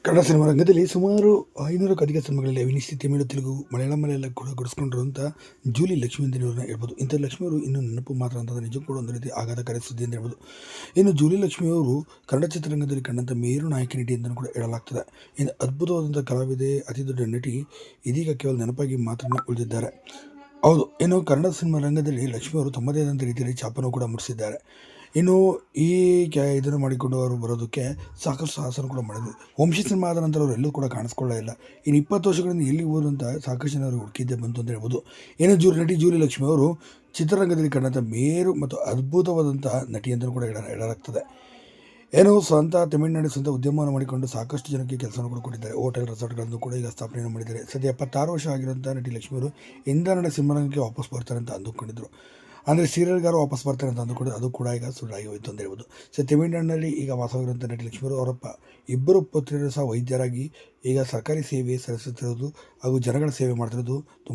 Kannada cinema ರಂಗದಲ್ಲಿ ಸುಮಾರು 500ಕ್ಕೂ ಅಧಿಕ ಸಿನಿಮಾಗಳಲ್ಲಿ ಅಭಿನಯಿಸಿ ತಮಿಳು, ತೆಲುಗು, ಮಲಯಾಳಂನಲ್ಲೆಲ್ಲ ಕೂಡ ಗುಡಿಸ್ಕೊಂಡಿರುವಂಥ ಜೂಲಿ ಲಕ್ಷ್ಮೀ ಅಂತ ಇವ್ರನ್ನ ಹೇಳ್ಬೋದು. ಇಂಥ ಲಕ್ಷ್ಮಿಯವರು ಇನ್ನೂ ನೆನಪು ಮಾತ್ರ ಅಂತಂದರೆ ನಿಜಕ್ಕೂ ಕೂಡ ಒಂದು ರೀತಿ ಆಘಾತಕಾರಿ ಸುದ್ದಿ ಅಂತ ಹೇಳ್ಬೋದು. ಇನ್ನು ಜೂಲಿ ಲಕ್ಷ್ಮಿಯವರು ಕನ್ನಡ ಚಿತ್ರರಂಗದಲ್ಲಿ ಕಂಡಂಥ ಮೇರು ನಾಯಕಿ ನಟಿ ಅಂತಲೂ ಕೂಡ ಹೇಳಲಾಗ್ತದೆ. ಇನ್ನು ಅದ್ಭುತವಾದಂಥ ಕಲಾವಿದೆ, ಅತಿ ದೊಡ್ಡ ನಟಿ ಇದೀಗ ಕೇವಲ ನೆನಪಾಗಿ ಮಾತ್ರ ಉಳಿದಿದ್ದಾರೆ. ಹೌದು, ಇನ್ನು ಕನ್ನಡ ಸಿನಿಮಾ ರಂಗದಲ್ಲಿ ಲಕ್ಷ್ಮಿಯವರು ತಮ್ಮದೇ ಆದಂಥ ರೀತಿಯಲ್ಲಿ ಛಾಪನ್ನು ಕೂಡ ಮೂಡಿಸಿದ್ದಾರೆ. ಇನ್ನು ಈ ಇದನ್ನು ಮಾಡಿಕೊಂಡು ಅವರು ಬರೋದಕ್ಕೆ ಸಾಕಷ್ಟು ಸಾಹಸನ ಕೂಡ ಮಾಡಿದ್ರು. ವಂಶಿ ಸಿನಿಮಾ ಆದ ನಂತರ ಅವರೆಲ್ಲೂ ಕೂಡ ಕಾಣಿಸ್ಕೊಳ್ಳೇ ಇಲ್ಲ. ಇನ್ನು 20 ವರ್ಷಗಳಿಂದ ಎಲ್ಲಿ ಹೋದಂತ ಸಾಕಷ್ಟು ಜನ ಅವರು ಹುಡುಕಿದ್ದೇ ಬಂತು ಅಂತ ಹೇಳ್ಬೋದು. ಏನು ನಟಿ ಜೂಲಿ ಲಕ್ಷ್ಮಿ ಅವರು ಚಿತ್ರರಂಗದಲ್ಲಿ ಕಂಡಂಥ ಮೇರು ಮತ್ತು ಅದ್ಭುತವಾದಂಥ ನಟಿ ಅಂತಲೂ ಕೂಡ ಹೇಳಲಾಗ್ತದೆ. ಏನು ಸ್ವಂತ ತಮಿಳುನಾಡು ಸ್ವಂತ ಉದ್ಯಮವನ್ನು ಮಾಡಿಕೊಂಡು ಸಾಕಷ್ಟು ಜನಕ್ಕೆ ಕೆಲಸವನ್ನು ಕೂಡ ಕೊಟ್ಟಿದ್ದಾರೆ. ಹೋಟೆಲ್ ರೆಸಾರ್ಟ್ಗಳನ್ನು ಕೂಡ ಈಗ ಸ್ಥಾಪನೆಯನ್ನು ಮಾಡಿದ್ದಾರೆ. ಸದ್ಯ 76 ವರ್ಷ ಆಗಿರುವಂಥ ನಟಿ ಲಕ್ಷ್ಮಿಯವರು ಇಂದ ಸಿನಿಮಾರಂಗಕ್ಕೆ ವಾಪಸ್ ಬರ್ತಾರೆ ಅಂತ ಅಂದುಕೊಂಡಿದ್ರು. ಅಂದರೆ ಸೀರಿಯಲ್ಗಾರು ವಾಪಸ್ ಬರ್ತಾರೆ ಅಂತ ಅಂದುಕೊಂಡು ಅದು ಕೂಡ ಈಗ ಸುಳ್ಳಾಗಿ ಹೋಯಿತು ಅಂತ ಹೇಳ್ಬೋದು. ತಮಿಳುನಾಡಿನಲ್ಲಿ ಈಗ ವಾಸವಾಗಿರುವಂಥ ನಟಿ ಲಕ್ಷ್ಮಿಯವರು ಅವರಪ್ಪ ಇಬ್ಬರು ಪುತ್ರರು ಸಹ ವೈದ್ಯರಾಗಿ ಈಗ ಸರ್ಕಾರಿ ಸೇವೆ ಸಲ್ಲಿಸುತ್ತಿರೋದು ಹಾಗೂ ಜನಗಳ ಸೇವೆ ಮಾಡ್ತಿರೋದು ತುಂಬ